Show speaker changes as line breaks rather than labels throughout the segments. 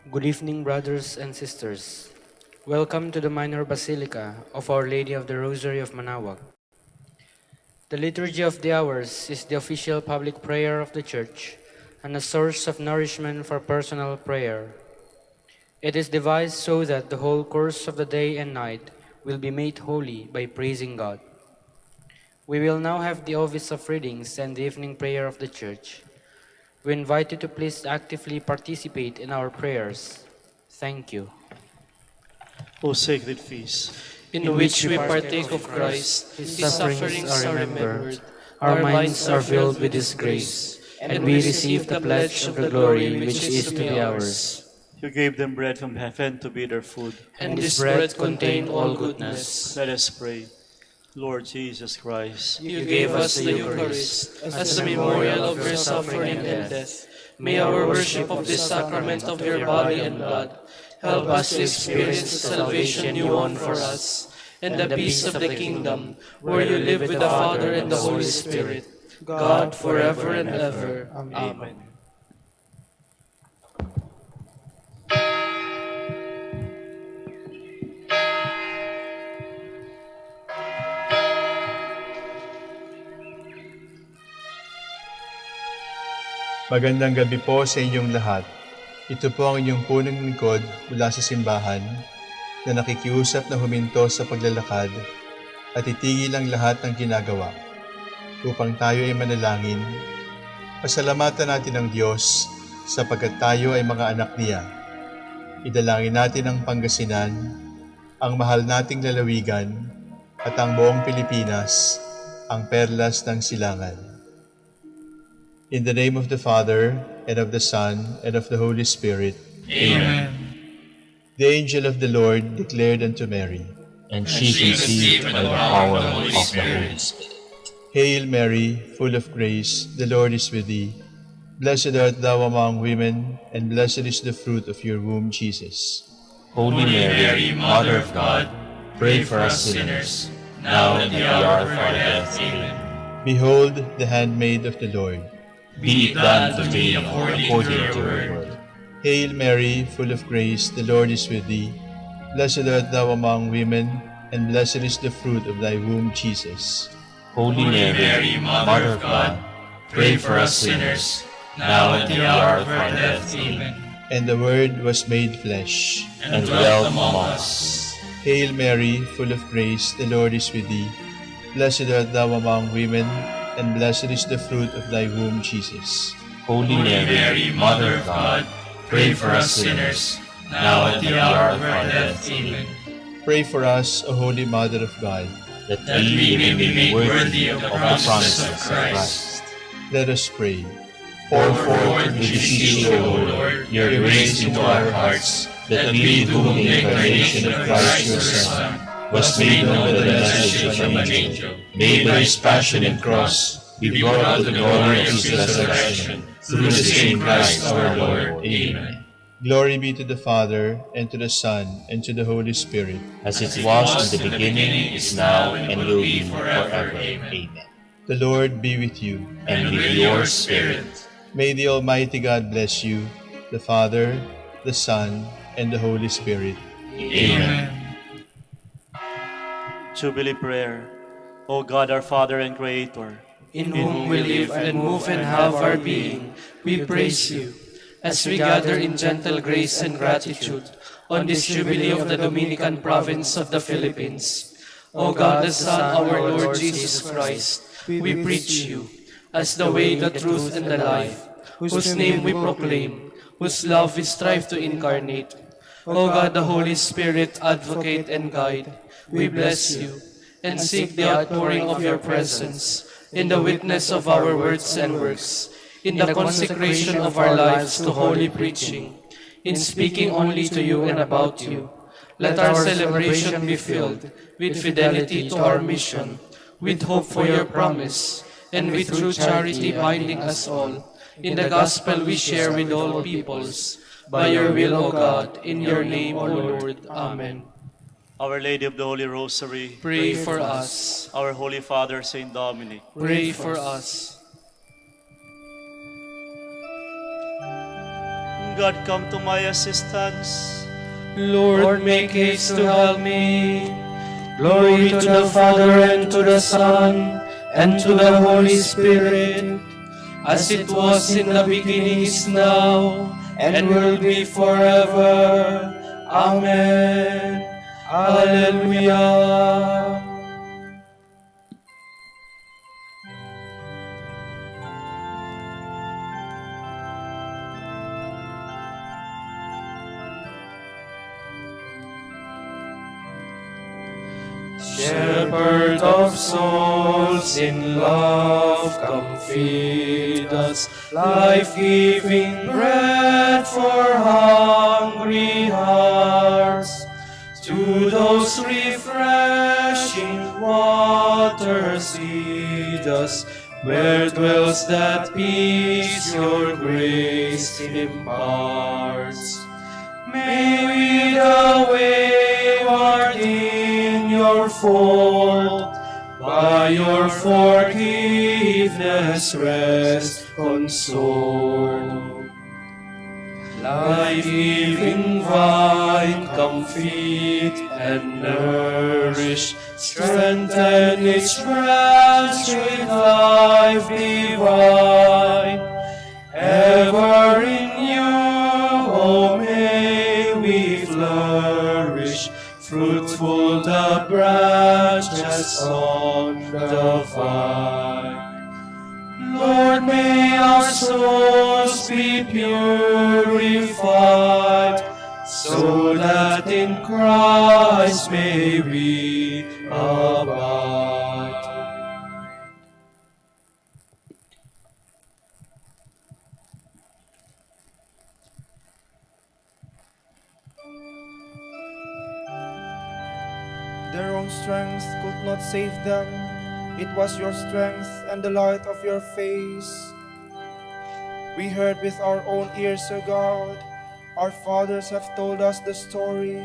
Good evening, brothers and sisters. Welcome to the Minor Basilica of Our Lady of the Rosary of Manaoag. The Liturgy of the Hours is the official public prayer of the Church and a source of nourishment for personal prayer. It is devised so that the whole course of the day and night will be made holy by praising God. We will now have the office of readings and the evening prayer of the Church. We invite you to please actively participate in our prayers. Thank you.
O sacred feast,
in which we partake of Christ, His sufferings are remembered,
our minds are filled with His grace, and we receive the pledge of the glory which is to be ours.
you gave them bread from heaven to be their food.
and this bread contained all goodness.
Let us pray. Lord Jesus Christ,
You gave us the Eucharist as a memorial of your suffering and death. May our worship of this sacrament of your body and blood help us to experience the salvation you won for us, and the peace of the kingdom, where you live with the Father and the Holy Spirit, God forever and ever. Amen.
Magandang gabi po sa inyong lahat. Ito po ang inyong punong lingkod mula sa simbahan na nakikiusap na huminto sa paglalakad at itigil ang lahat ng ginagawa upang tayo ay manalangin. Pasalamatan natin ang Diyos sapagkat tayo ay mga anak niya. Idalangin natin ang Pangasinan, ang mahal nating lalawigan at ang buong Pilipinas, ang perlas ng silangan. In the name of the Father, and of the Son, and of the Holy Spirit.
Amen.
The angel of the Lord declared unto Mary,
And she conceived by the power of the Holy Spirit.
Hail Mary, full of grace, the Lord is with thee. Blessed art thou among women, and blessed is the fruit of your womb, Jesus.
Holy Mary, Mother of God, pray for us sinners, now and at the hour of our death. Amen.
Behold the handmaid of the Lord.
Be it done to me according to your word.
Hail Mary, full of grace, the Lord is with thee. Blessed art thou among women, and blessed is the fruit of thy womb, Jesus.
Holy Mary, Mother of God, pray for us sinners, now and at the hour of our death. Amen.
And the Word was made flesh,
And dwelt among us.
Hail Mary, full of grace, the Lord is with thee. Blessed art thou among women, and blessed is the fruit of thy womb, Jesus.
Holy Mary, Mother of God, pray for us sinners, now and at the hour of our death. Amen.
Pray for us, O Holy Mother of God.
That we may be made worthy of the promises of Christ.
Let us pray.
Pour forth, we beseech you, O Lord, your grace into our hearts, that we, to whom the incarnation of Christ your Son was made known by the message of an angel, made by his passion and cross, be brought to the glory of his resurrection, through the same Christ our Lord. Amen.
Glory be to the Father, and to the Son, and to the Holy Spirit.
As it was in the beginning, is now, and will be forever. Amen.
The Lord be with you.
And with your spirit.
May the Almighty God bless you, the Father, the Son, and the Holy Spirit.
Amen.
Jubilee Prayer. O God, our Father and Creator,
In whom we live and move and have our being, we praise you. As we gather in gentle grace and gratitude on this Jubilee of the Dominican province of the Philippines, O God the Son, our Lord Jesus Christ, we preach you as the way, the truth, and the life, whose name we proclaim, whose love we strive to incarnate. O God, the Holy Spirit, advocate and guide, we bless you and seek the outpouring of your presence in the witness of our words and works, in the consecration of our lives to holy preaching, in speaking only to you and about you. Let our celebration be filled with fidelity to our mission, with hope for your promise, and with true charity binding us all, in the gospel we share with all peoples. By your will, O God, in your name, O Lord. Amen.
Our Lady of the Holy Rosary,
Pray for us.
our Holy Father, Saint Dominic,
Pray for us.
God, come to my assistance.
Lord, make haste to help me. Glory to the Father, and to the Son, and to the Holy Spirit, as it was in the beginning, is now, and will be forever. Amen. Hallelujah. Shepherd of souls, in love come feed us, life-giving bread for hungry hearts. To those refreshing waters lead us, where dwells that peace your grace imparts. May we the wayward in your fold, by your forgiveness rest consoled. Life-giving vine, come feed and nourish, strengthen its branch with life divine. Ever in you, O may we flourish, fruitful the branches on the vine. Lord, may our souls be purified, so that in Christ may we abide.
Their own strength could not save them. It was your strength and the light of your face. We heard with our own ears, O God. Our fathers have told us the story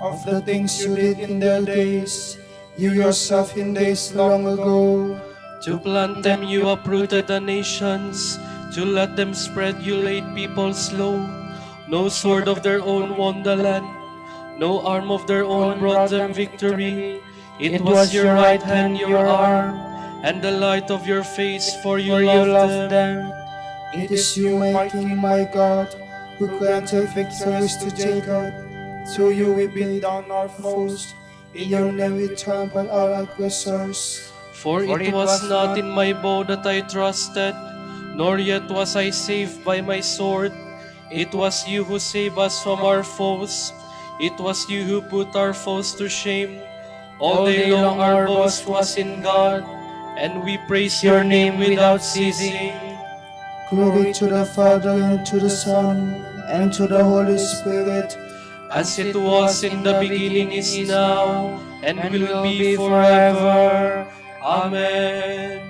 of the things you did in their days, you yourself in days long ago.
To plant them you uprooted the nations, to let them spread you laid peoples low. No sword of their own won the land, no arm of their own brought them victory. It was your right hand, your arm, and the light of your face, for you loved them.
It is you, my King, my God, who granted victories to Jacob. Through you we beat down our foes. In your name we trample our aggressors.
For it was not in my bow that I trusted, nor yet was I saved by my sword. It was you who saved us from our foes. It was you who put our foes to shame. All day long our boast was in God, and we praise your name without ceasing.
Glory to the Father, and to the Son, and to the Holy Spirit,
as it was in the beginning, is now, and will be forever. Amen.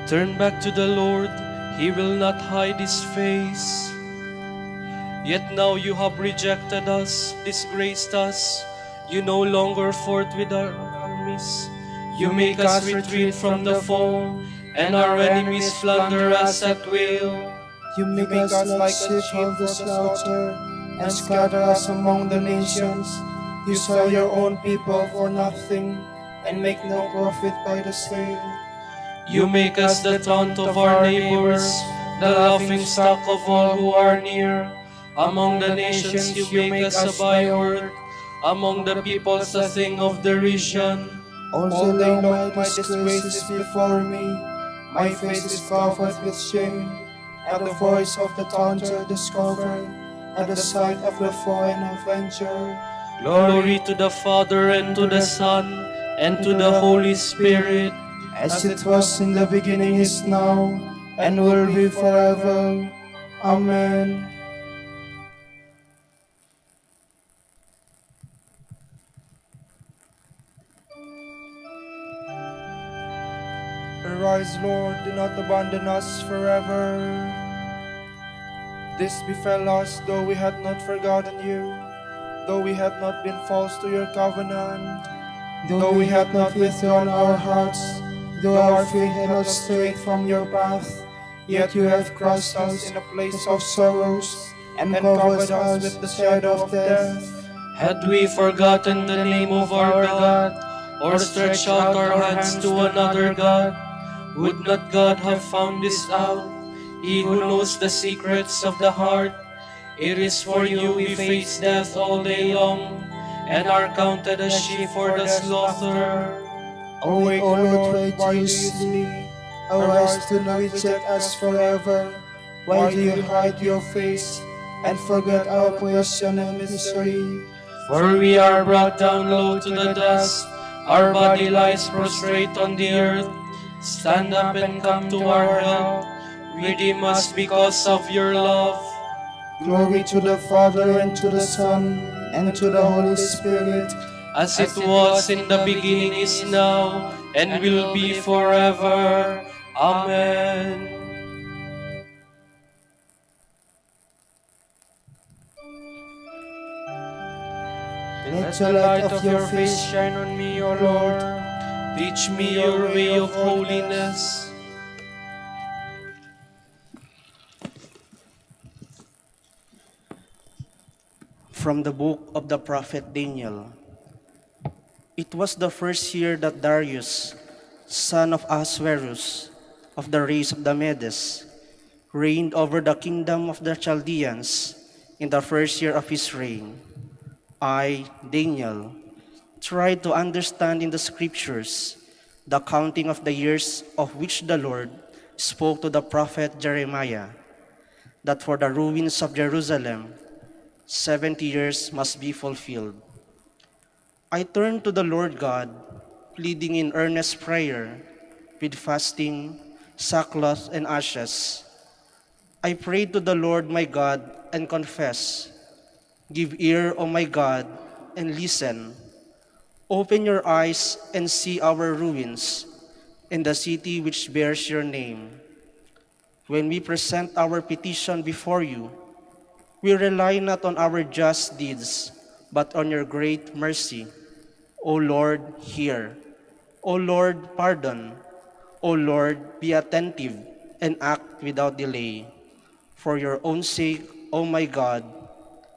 Turn back to the Lord, He will not hide His face. Yet now you have rejected us, disgraced us. You no longer fought with our armies. You make us retreat from the foe, and our enemies plunder us at will.
you make us like sheep for the slaughter, and scatter us among the nations. You sell your own people for nothing, and make no profit by the sale.
You make us the taunt of our neighbors, the laughing stock of all who are near. Among the nations you make us a byword, among the peoples a thing of derision.
All day long my disgrace is before me, my face is covered with shame. At the voice of the taunter discovered, at the sight of the foreign avenger.
Glory to the Father, and to the Son, and to the Holy Spirit,
As it was in the beginning, is now, and will be forever. Amen. Arise, Lord, do not abandon us forever. This befell us, though we had not forgotten you, though we had not been false to your covenant. Though we have not withdrawn our hearts, though our feet have not strayed from your path, yet you have crushed us in a place of sorrows, and covered us with the shadow of death.
Had we forgotten the name of our God, or stretched out our hands to another God, would not God have found this out? He who knows the secrets of the heart. It is for you we face death all day long, and are counted as sheep for the slaughter.
Awake, O Lord, why do you sleep? Arise, do not reject us forever. Why do you hide your face and forget our oppression and misery?
For we are brought down low to the dust, our body lies prostrate on the earth. Stand up and come to our help. Redeem us because of your love.
Glory to the Father, and to the Son, and to the Holy Spirit,
As it was in the beginning, is now, and will be forever. Amen.
let the light of your face shine on me, O Lord.
Teach me your way of holiness.
From the book of the prophet Daniel. It was the first year that Darius, son of Ahasuerus, of the race of the Medes, reigned over the kingdom of the Chaldeans in the first year of his reign. I, Daniel, tried to understand in the scriptures the counting of the years of which the Lord spoke to the prophet Jeremiah, that for the ruins of Jerusalem 70 years must be fulfilled. I turned to the Lord God, pleading in earnest prayer, with fasting, sackcloth, and ashes. I prayed to the Lord my God and confess, give ear, O my God, and listen. Open your eyes and see our ruins in the city which bears your name. When we present our petition before you, we rely not on our just deeds, but on your great mercy. O Lord, hear. O Lord, pardon. O Lord, be attentive and act without delay. For your own sake, O my God,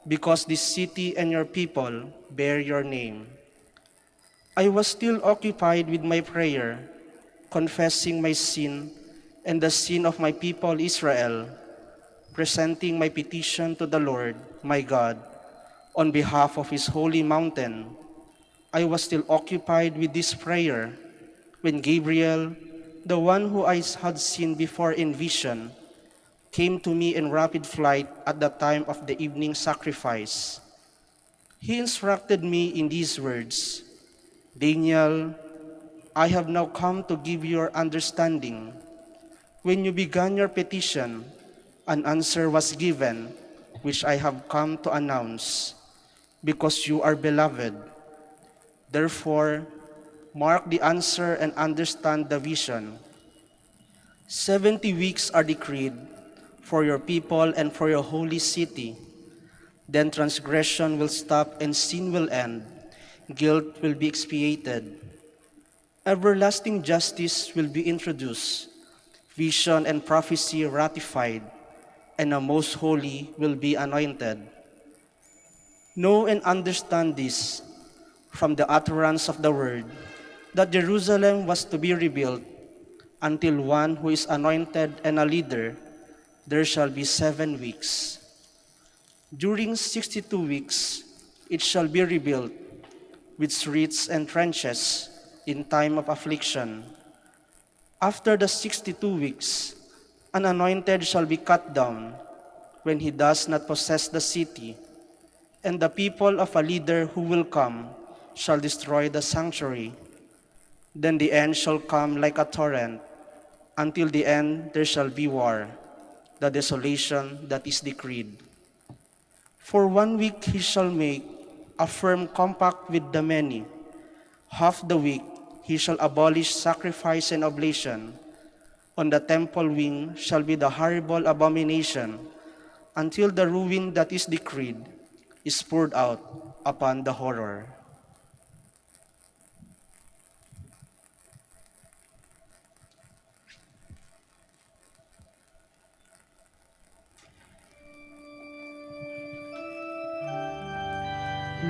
because this city and your people bear your name. I was still occupied with my prayer, confessing my sin and the sin of my people Israel, presenting my petition to the Lord, my God, on behalf of his holy mountain. I was still occupied with this prayer when Gabriel, the one who I had seen before in vision, came to me in rapid flight at the time of the evening sacrifice. He instructed me in these words, Daniel, I have now come to give you your understanding. When you began your petition, an answer was given, which I have come to announce, because you are beloved. Therefore, mark the answer and understand the vision. 70 weeks are decreed for your people and for your holy city. Then transgression will stop and sin will end. Guilt will be expiated. Everlasting justice will be introduced. Vision and prophecy ratified, and a most holy will be anointed. Know and understand this from the utterance of the word, that Jerusalem was to be rebuilt until one who is anointed and a leader, there shall be 7 weeks. During 62 weeks, it shall be rebuilt with streets and trenches in time of affliction. After the 62 weeks, an anointed shall be cut down when he does not possess the city, and the people of a leader who will come shall destroy the sanctuary. Then the end shall come like a torrent. Until the end there shall be war, the desolation that is decreed. For 1 week he shall make a firm compact with the many. Half the week he shall abolish sacrifice and oblation. On the temple wing shall be the horrible abomination, until the ruin that is decreed is poured out upon the horror.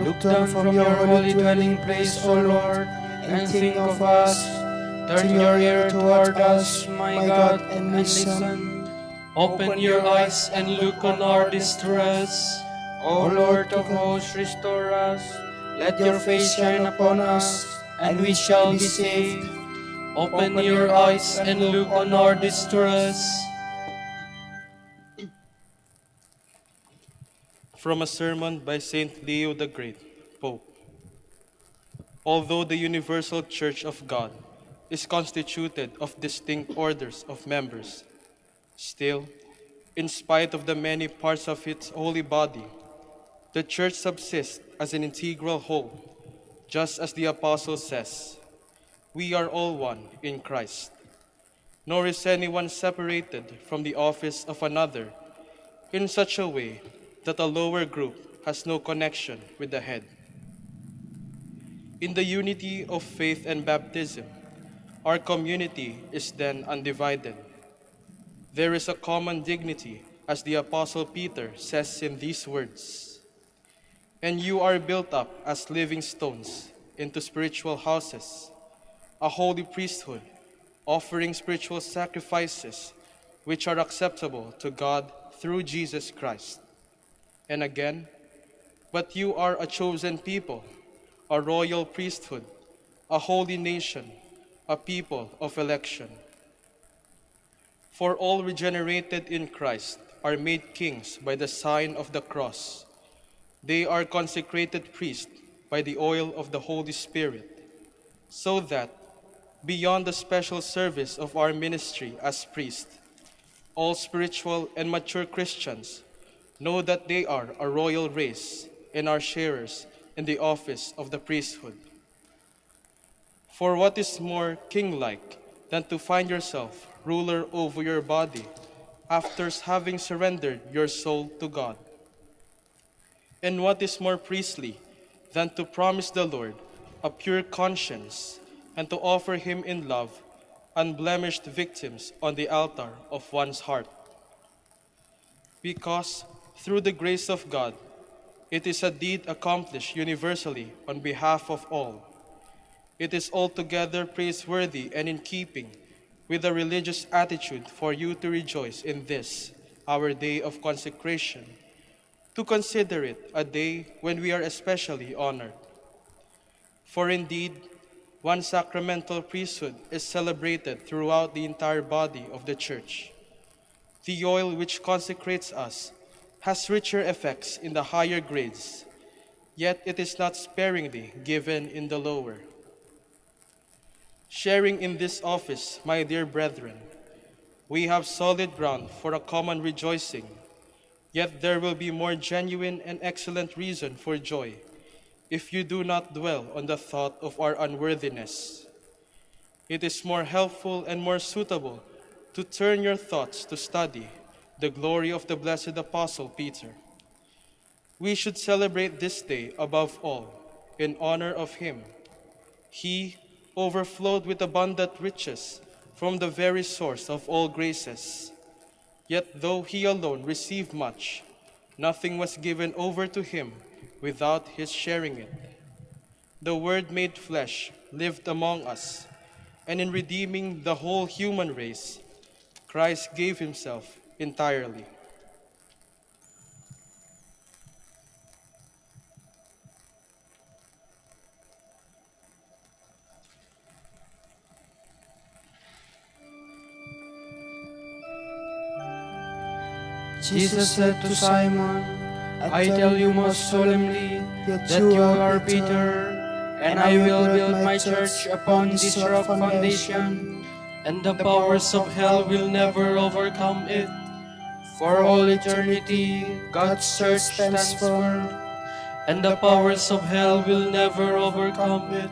Look down from your holy dwelling place, O Lord, and think of us. Turn your ear toward us, my God, and listen.
Open your eyes and look on our distress.
O Lord of hosts, restore us. Let your face shine upon us, and we shall be saved.
Open your eyes and look on our distress.
From a sermon by Saint Leo the Great, Pope. Although the universal Church of God is constituted of distinct orders of members, still, in spite of the many parts of its holy body, the Church subsists as an integral whole, just as the Apostle says, "We are all one in Christ." Nor is anyone separated from the office of another in such a way that a lower group has no connection with the head. In the unity of faith and baptism, our community is then undivided. There is a common dignity, as the Apostle Peter says in these words, "And you are built up as living stones into spiritual houses, a holy priesthood, offering spiritual sacrifices which are acceptable to God through Jesus Christ." And again, "But you are a chosen people, a royal priesthood, a holy nation, a people of election." For all regenerated in Christ are made kings by the sign of the cross. They are consecrated priests by the oil of the Holy Spirit, so that, beyond the special service of our ministry as priests, all spiritual and mature Christians know that they are a royal race and are sharers in the office of the priesthood. For what is more king-like than to find yourself ruler over your body after having surrendered your soul to God? And what is more priestly than to promise the Lord a pure conscience and to offer Him in love unblemished victims on the altar of one's heart? Because, through the grace of God, it is a deed accomplished universally on behalf of all. It is altogether praiseworthy and in keeping with a religious attitude for you to rejoice in this, our day of consecration, to consider it a day when we are especially honored. For indeed, one sacramental priesthood is celebrated throughout the entire body of the Church. The oil which consecrates us has richer effects in the higher grades, yet it is not sparingly given in the lower. Sharing in this office, my dear brethren, we have solid ground for a common rejoicing, yet there will be more genuine and excellent reason for joy if you do not dwell on the thought of our unworthiness. It is more helpful and more suitable to turn your thoughts to study the glory of the blessed Apostle Peter. We should celebrate this day above all in honor of him. He overflowed with abundant riches from the very source of all graces. Yet though he alone received much, nothing was given over to him without his sharing it. The Word made flesh lived among us, and in redeeming the whole human race, Christ gave himself entirely.
Jesus said to Simon, I tell you most solemnly that you are Peter, and I will build my church upon this rock foundation,
And the powers of hell will never overcome it.
for all eternity God's church stands firm.
And the powers of hell will never overcome it.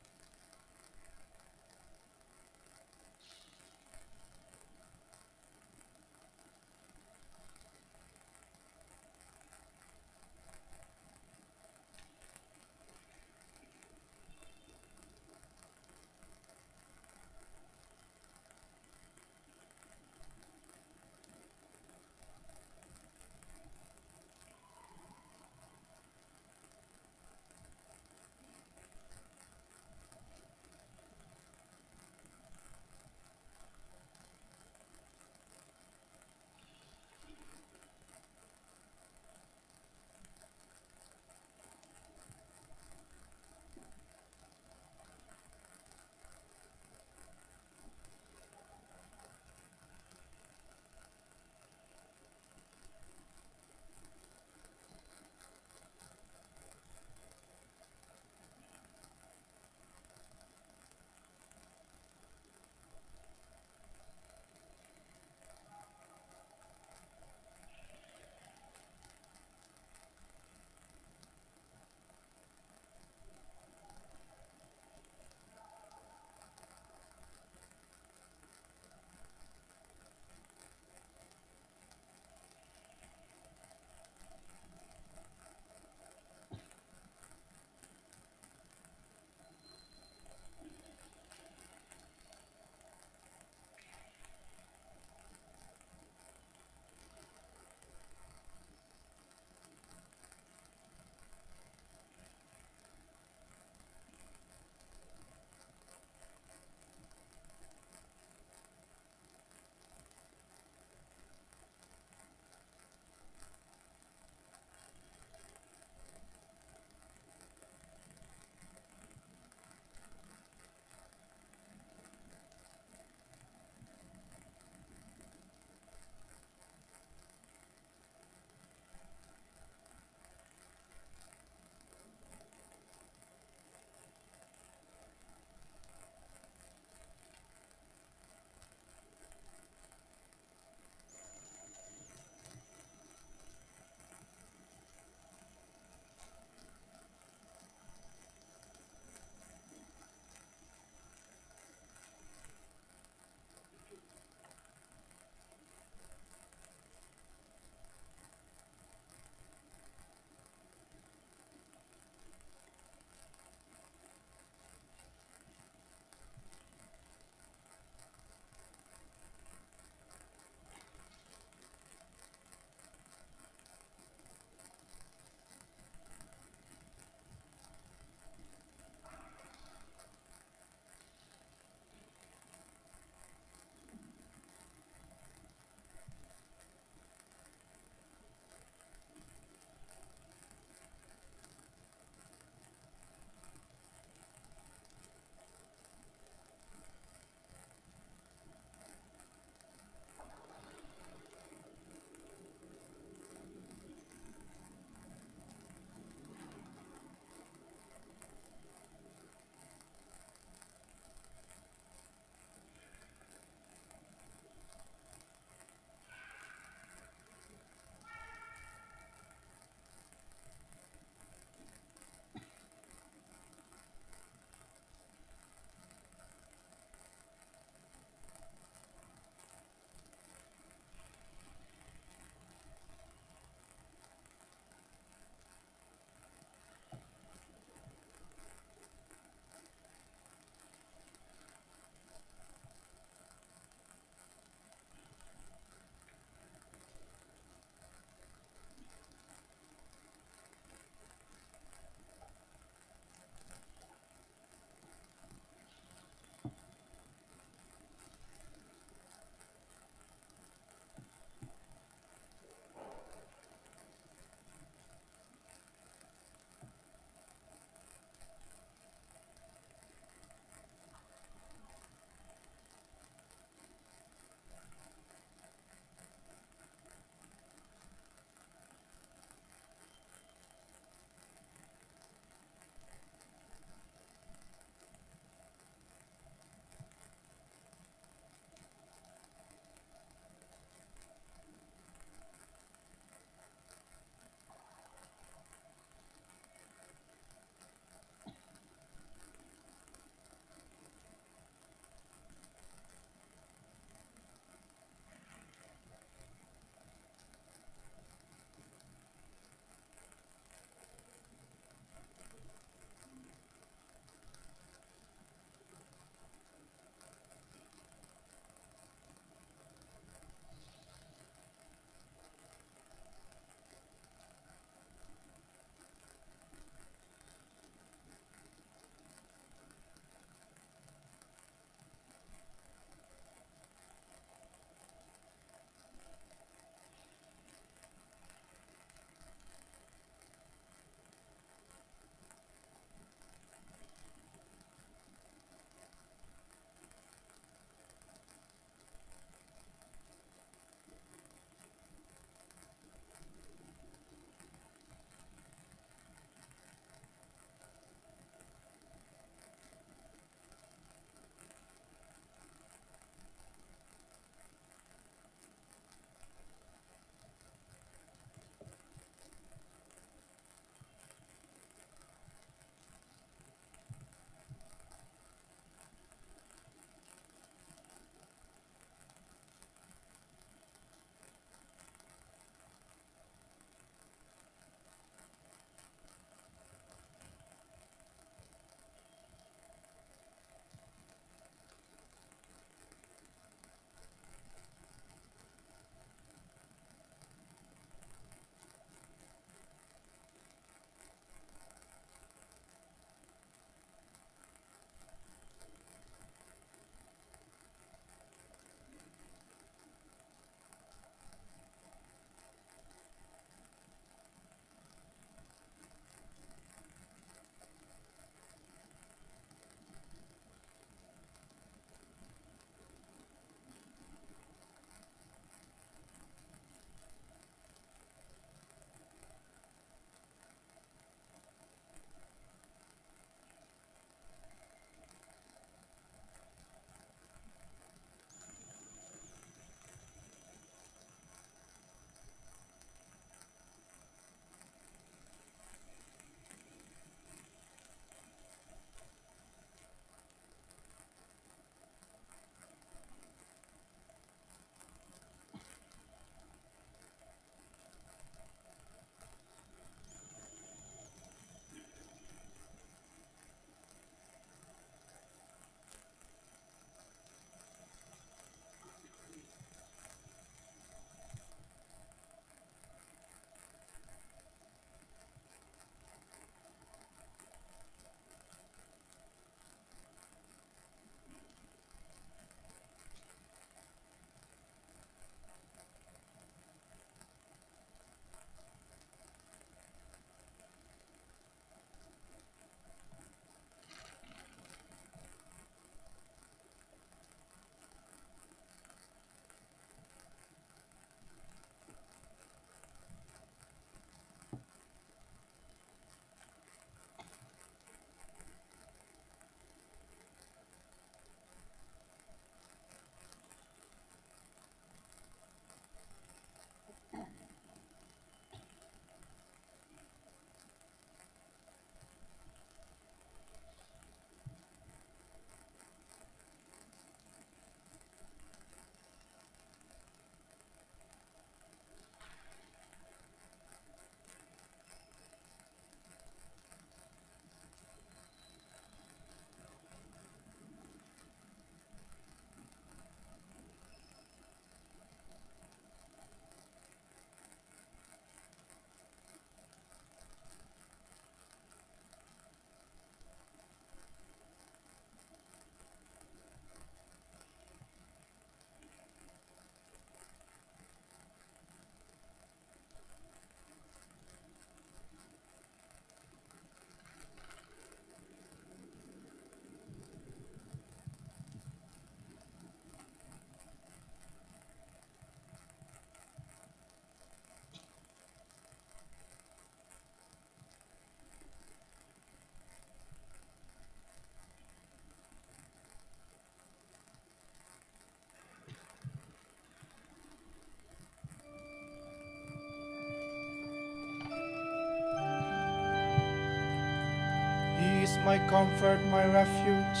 my comfort, my refuge.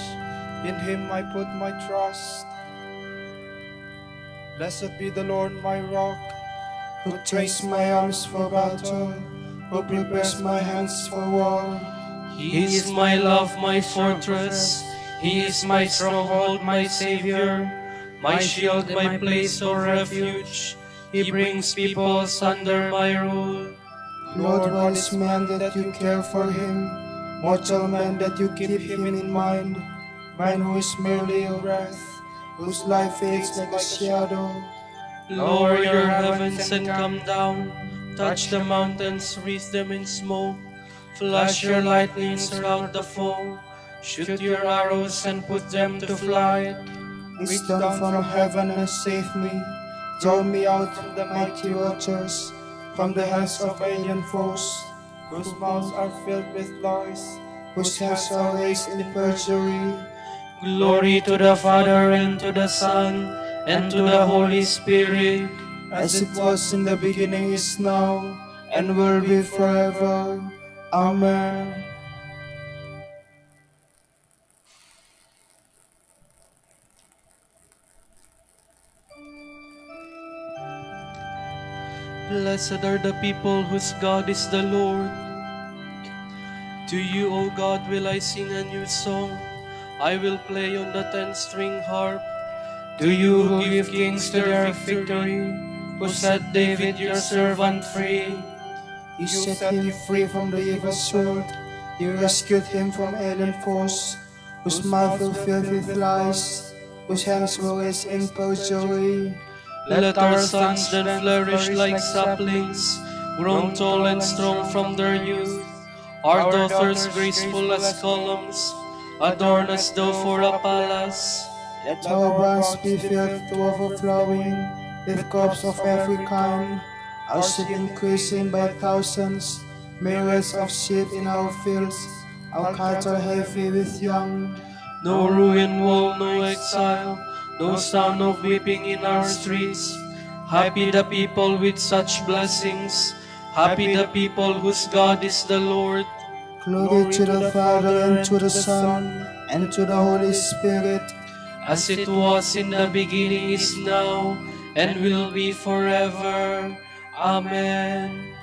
In him I put my trust. Blessed be the Lord my rock, who trains my arms for battle, who prepares my hands for war.
He is my love, my fortress. He is my stronghold, my Savior, my shield, my place of refuge. He brings peoples under my rule.
Lord, what is man that you care for him? Mortal man that you keep him in mind? Man who is merely a breath, whose life fades like a shadow.
Lower your heavens and come down. Touch the mountains, wreath them in smoke. Flash your lightnings around the foe. Shoot your arrows and put them to flight.
Reach down from heaven and save me. Draw me out from the mighty waters, from the hands of alien foes, whose mouths are filled with lies, whose hands are raised in perjury.
Glory to the Father, and to the Son, and to the Holy Spirit.
As it was in the beginning, is now, and will be forever. Amen.
Blessed are the people whose God is the Lord. To you, O God, will I sing a new song. I will play on the 10-string harp. To you who give kings to their victory, who set David your servant free.
You set him free from the evil sword. You rescued him from alien foes, whose mouth were filled with lies, whose hands were raised in perjury.
Let our sons then flourish like saplings, grown tall and strong from their youth. Our daughters graceful as columns, adorned as though for a palace.
Let our barns be filled to overflowing with crops of every kind, our sheep increasing by thousands, myriads of sheep in our fields, our cattle heavy with young.
No ruined wall, no exile, no sound of weeping in our streets. Happy the people with such blessings, happy the people whose God is the Lord.
Glory to the Father, and to the Son, and to the Holy Spirit,
as it was in the beginning, is now, and will be forever. Amen.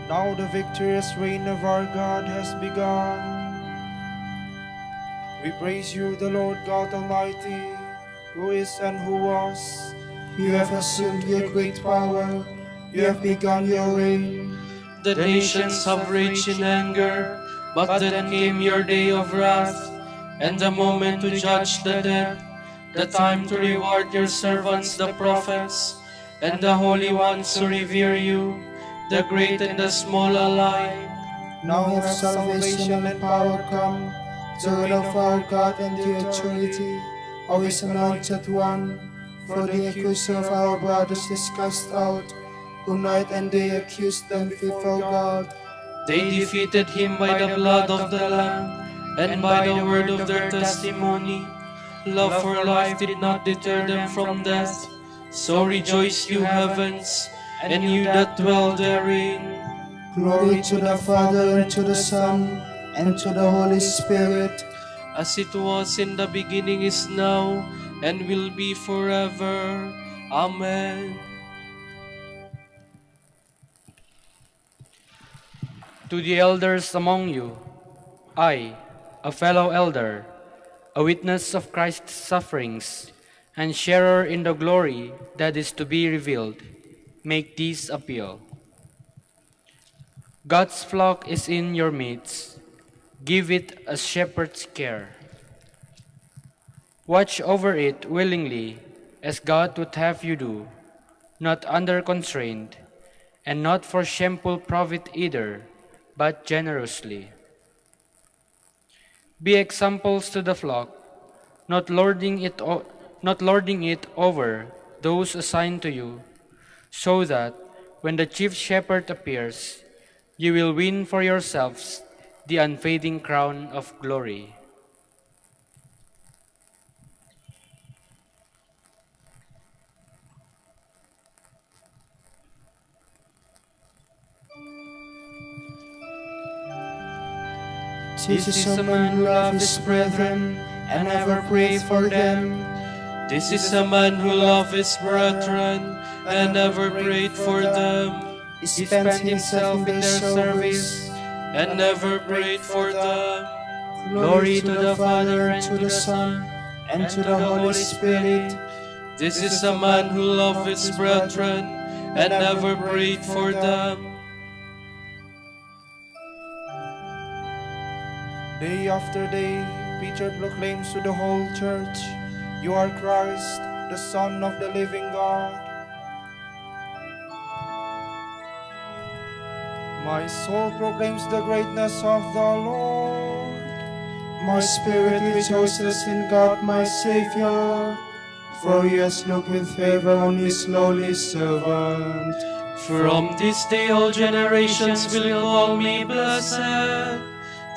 now the victorious reign of our God has begun. We praise you, the Lord God Almighty, who is and who was. You have assumed your great power. You have begun your reign.
The nations have raged in anger, but then came your day of wrath, and the moment to judge the dead, the time to reward your servants the prophets, and the holy ones who revere you, the great and the small alike.
Now have salvation and power come, the reign of our God and the eternity of his anointed one. For the accuser of our brothers is cast out, who night and day accused them before God.
They defeated him by the blood of the Lamb, and by the word of their testimony. Love for life did not deter them from death. So rejoice, you heavens, and you that dwell therein.
Glory to the Father, and to the Son, and to the Holy Spirit,
as it was in the beginning, is now, and will be forever. Amen.
To the elders among you, I, a fellow elder, a witness of Christ's sufferings, and sharer in the glory that is to be revealed, make this appeal. God's flock is in your midst. Give it a shepherd's care. Watch over it willingly, as God would have you do, not under constraint, and not for shameful profit either, but generously. Be examples to the flock, not lording it over those assigned to you, so that when the chief shepherd appears, you will win for yourselves the unfading crown of glory.
This is a man who loves his brethren and ever prays for them.
This is a man who loved his brethren and ever prayed for them,
He spent himself in their service.
and never prayed for them.
Glory to the Father, and to the Son, and to the Holy Spirit.
This is a man who loved his brethren and never prayed for them.
Day after day, Peter proclaims to the whole church, "You are Christ, the Son of the living God." My soul proclaims the greatness of the Lord. My spirit rejoices in God my Savior, for he has looked with favor on his lowly servant.
From this day all generations will call me blessed.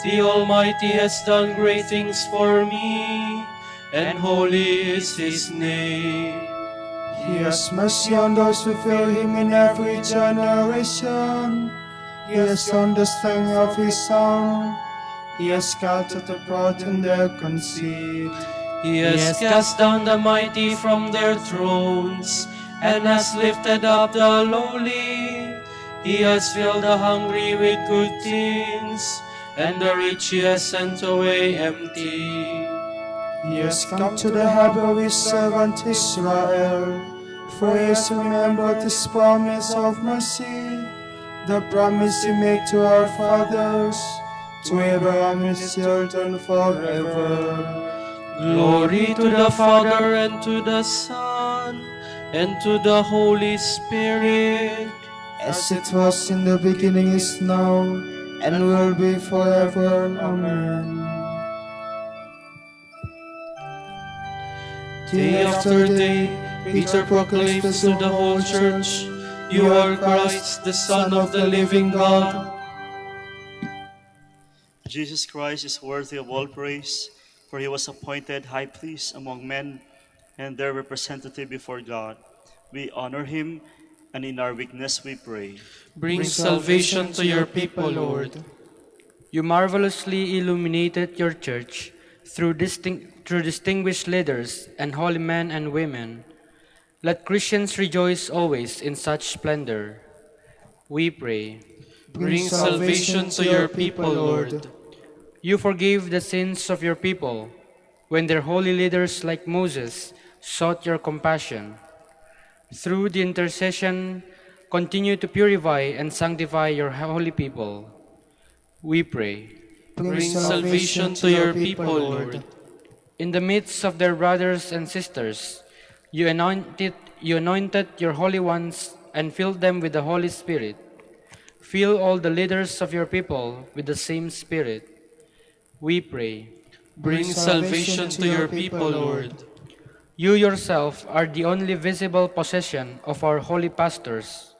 The Almighty has done great things for me, and holy is his name.
He has mercy on those who fear him in every generation. He has shown the strength of his arm. He has scattered the proud in their conceit.
He has cast down the mighty from their thrones, and has lifted up the lowly. He has filled the hungry with good things, and the rich he has sent away empty.
He has come to the help of his servant Israel, for he has remembered his promise of mercy, the promise he made to our fathers, to Abraham his children forever.
Glory to the Father, and to the Son, and to the Holy Spirit.
As it was in the beginning, is now, and will be forever. Amen.
Day after day, Peter proclaims to the whole church, "You are Christ, the Son of the living God."
Jesus Christ is worthy of all praise, for he was appointed high priest among men and their representative before God. We honor him, and in our weakness we pray.
Bring salvation to your people, Lord.
You marvelously illuminated your church through distinguished leaders and holy men and women. Let Christians rejoice always in such splendor. We pray.
Bring salvation to your people, Lord.
You forgave the sins of your people when their holy leaders like Moses sought your compassion. Through the intercession, continue to purify and sanctify your holy people. We pray.
Bring salvation to your people, Lord.
In the midst of their brothers and sisters, you anointed your holy ones and filled them with the Holy Spirit. Fill all the leaders of your people with the same Spirit. We pray.
Bring salvation to your people, Lord.
You yourself are the only visible possession of our holy pastors.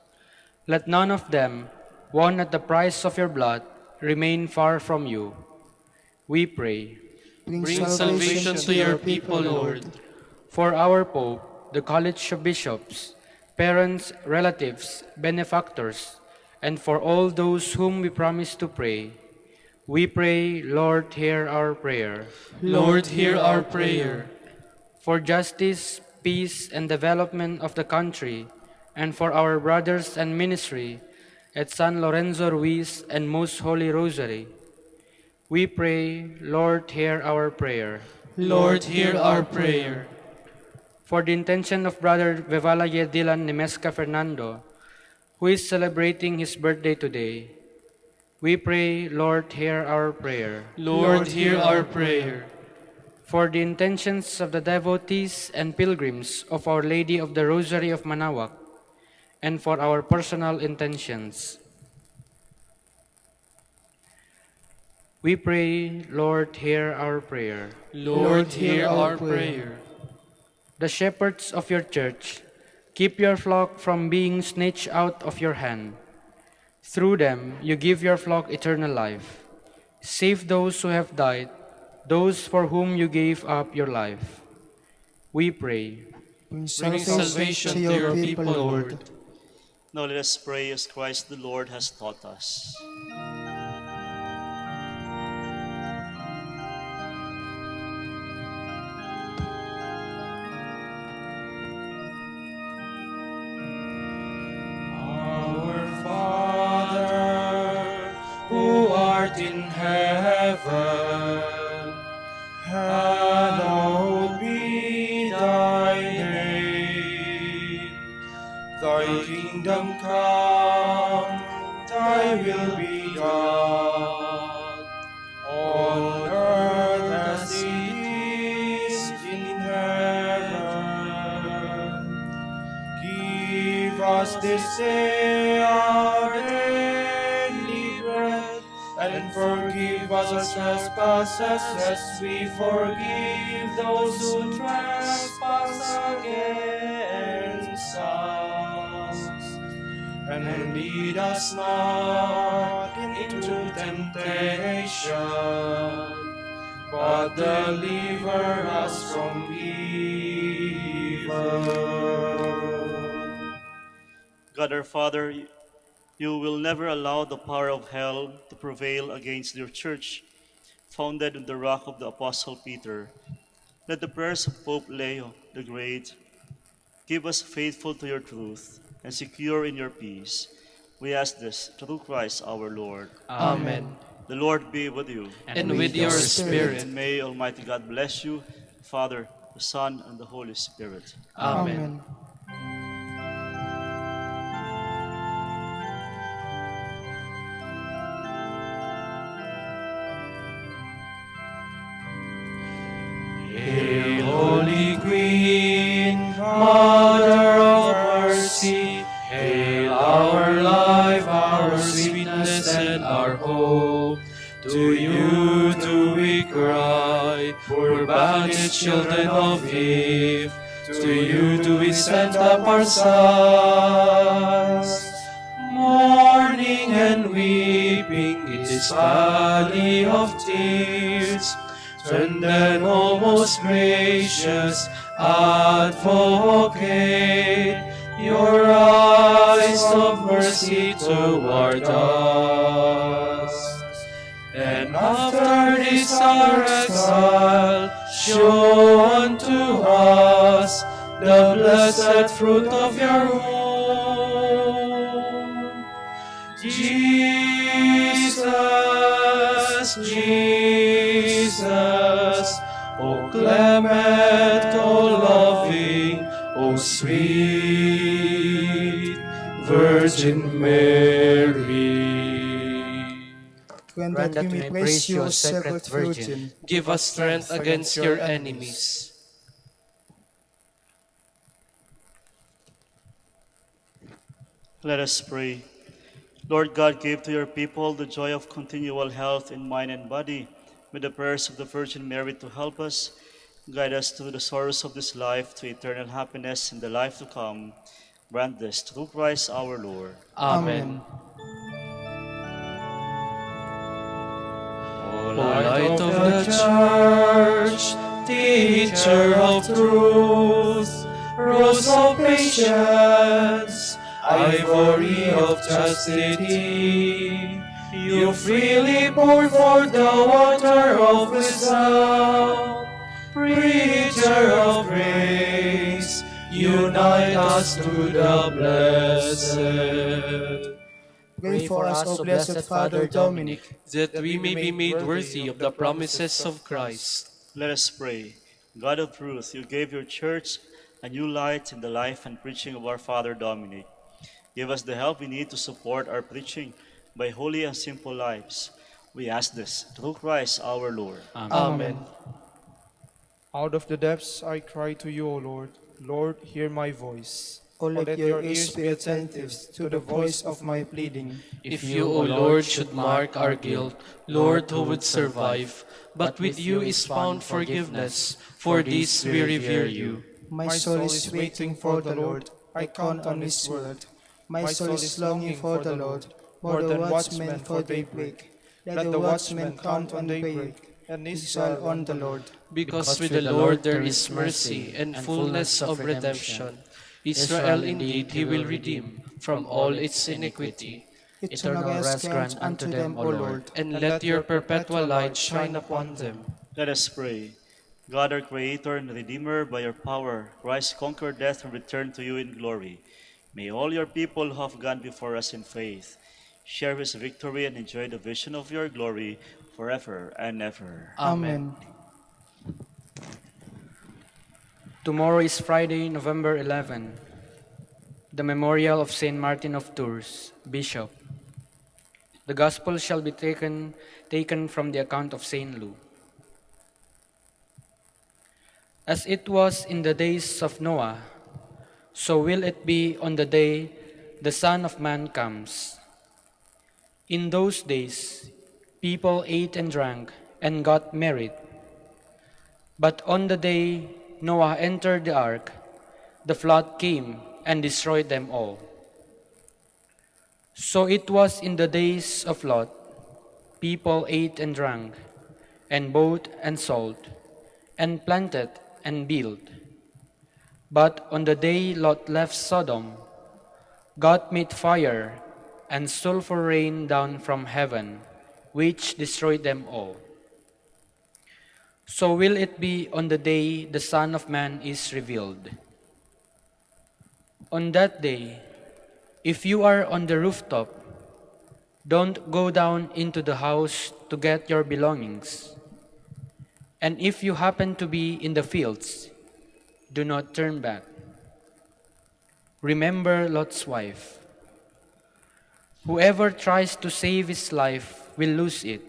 Let none of them, won at the price of your blood, remain far from you. We pray.
Bring salvation to your people, Lord.
For our Pope, the College of Bishops, parents, relatives, benefactors, and for all those whom we promise to pray, we pray, Lord, hear our prayer.
Lord, hear our prayer.
For justice, peace, and development of the country, and for our brothers and ministry at San Lorenzo Ruiz and Most Holy Rosary, we pray, Lord, hear our prayer.
Lord, hear our prayer.
For the intention of Brother Vivalaye Dylan Nemesca Fernando, who is celebrating his birthday today, we pray, Lord, hear our prayer.
Lord, hear our prayer.
For the intentions of the devotees and pilgrims of Our Lady of the Rosary of Manaoag, and for our personal intentions, we pray, Lord, hear our prayer.
Lord, hear our prayer.
The shepherds of your church, keep your flock from being snatched out of your hand. Through them, you give your flock eternal life. Save those who have died, those for whom you gave up your life. We pray.
Bring salvation to your people, Lord.
Now let us pray as Christ the Lord has taught us.
Hallowed be thy name. Thy kingdom come, thy will be done, on earth as it is in heaven. Give us this day our daily bread, and forgive us our trespasses as we forgive those who trespass against us. And lead us not into temptation, but deliver us from evil.
God our Father, you will never allow the power of hell to prevail against your church, founded on the rock of the Apostle Peter. Let the prayers of Pope Leo the Great keep us faithful to your truth and secure in your peace. We ask this through Christ our Lord.
Amen.
The Lord be with you.
And with your spirit.
And may Almighty God bless you, the Father, the Son, and the Holy Spirit.
Amen.
Hail, Holy Queen, Mother of Mercy, hail our life, our sweetness, and our hope. To you do we cry, poor banished children of Eve. To you do we send up our sighs. Mourning and weeping in this valley of tears. Turn then, O most gracious Advocate, your eyes of mercy toward us. And after this our exile, show unto us the blessed fruit of your womb. Jesus, Jesus, O clement, O loving, O sweet Virgin Mary.
Grant that we may praise you, O Sacred Virgin.
Give us strength against your enemies.
Let us pray. Lord God, give to your people the joy of continual health in mind and body, with the prayers of the Virgin Mary to help us. Guide us through the sorrows of this life to eternal happiness in the life to come. Grant this through Christ our Lord.
Amen.
O light of the Church, teacher of truth, rose of patience, ivory of chastity, you freely pour forth the water of wisdom. Preacher of grace, unite us to the blessed.
Pray for us, O Blessed Father Dominic,
That we may be made worthy of the promises of Christ.
Let us pray. God of truth, you gave your church a new light in the life and preaching of our Father Dominic. Give us the help we need to support our preaching by holy and simple lives. We ask this through Christ our Lord.
Amen.
Out of the depths I cry to you, O Lord. Lord, hear my voice.
O let your ears be attentive to the voice of my pleading.
If you, O Lord, should mark our guilt, Lord, who would survive? But with you is found forgiveness. For this we revere you.
My soul is waiting for the Lord. I count on his word. My soul is longing for the Lord, more than watchmen for daybreak. Let the watchmen count on daybreak, and Israel on the Lord.
Because with the Lord there is mercy and fullness of redemption. Israel indeed he will redeem from all its iniquity.
Eternal rest grant unto them, O Lord.
And let your perpetual light shine upon them.
Let us pray. God, our Creator and Redeemer, by your power, Christ conquered death and returned to you in glory. May all your people who have gone before us in faith share his victory and enjoy the vision of your glory forever and ever.
Amen.
Tomorrow is Friday, November 11, the memorial of Saint Martin of Tours, Bishop. The Gospel shall be taken from the account of Saint Luke. As it was in the days of Noah, so will it be on the day the Son of Man comes. In those days, people ate and drank and got married. But on the day Noah entered the ark, the flood came and destroyed them all. So it was in the days of Lot. People ate and drank, and bought and sold, and planted and built. But on the day Lot left Sodom, God made fire and sulfur rain down from heaven, which destroyed them all. So will it be on the day the Son of Man is revealed. On that day, if you are on the rooftop, don't go down into the house to get your belongings. And if you happen to be in the fields, do not turn back. Remember Lot's wife. Whoever tries to save his life will lose it,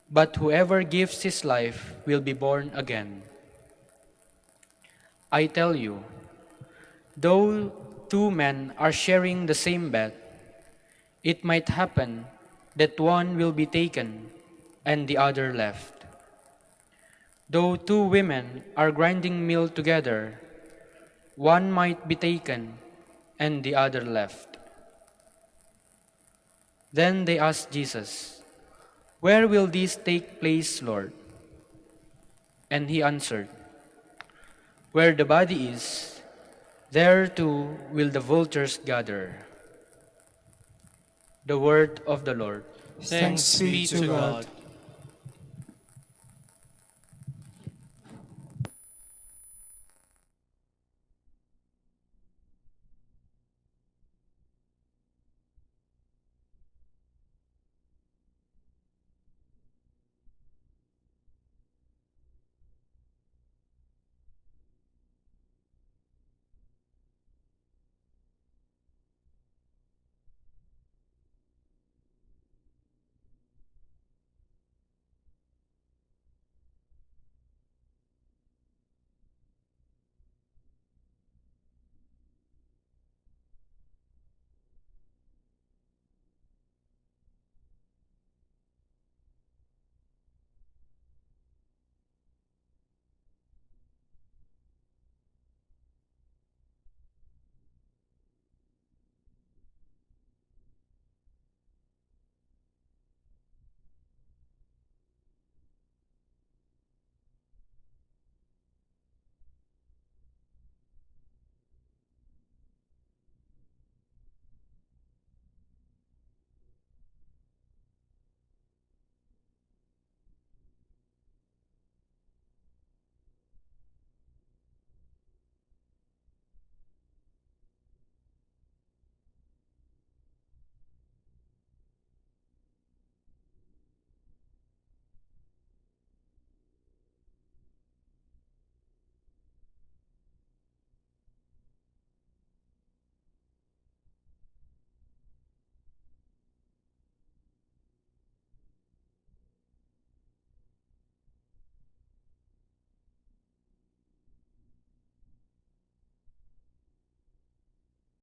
but whoever gives his life will be born again. I tell you, though two men are sharing the same bed, it might happen that one will be taken and the other left. Though two women are grinding meal together, one might be taken and the other left. Then they asked Jesus, "Where will this take place, Lord?" And he answered, "Where the body is, there too will the vultures gather." The word of the Lord.
Thanks be to God.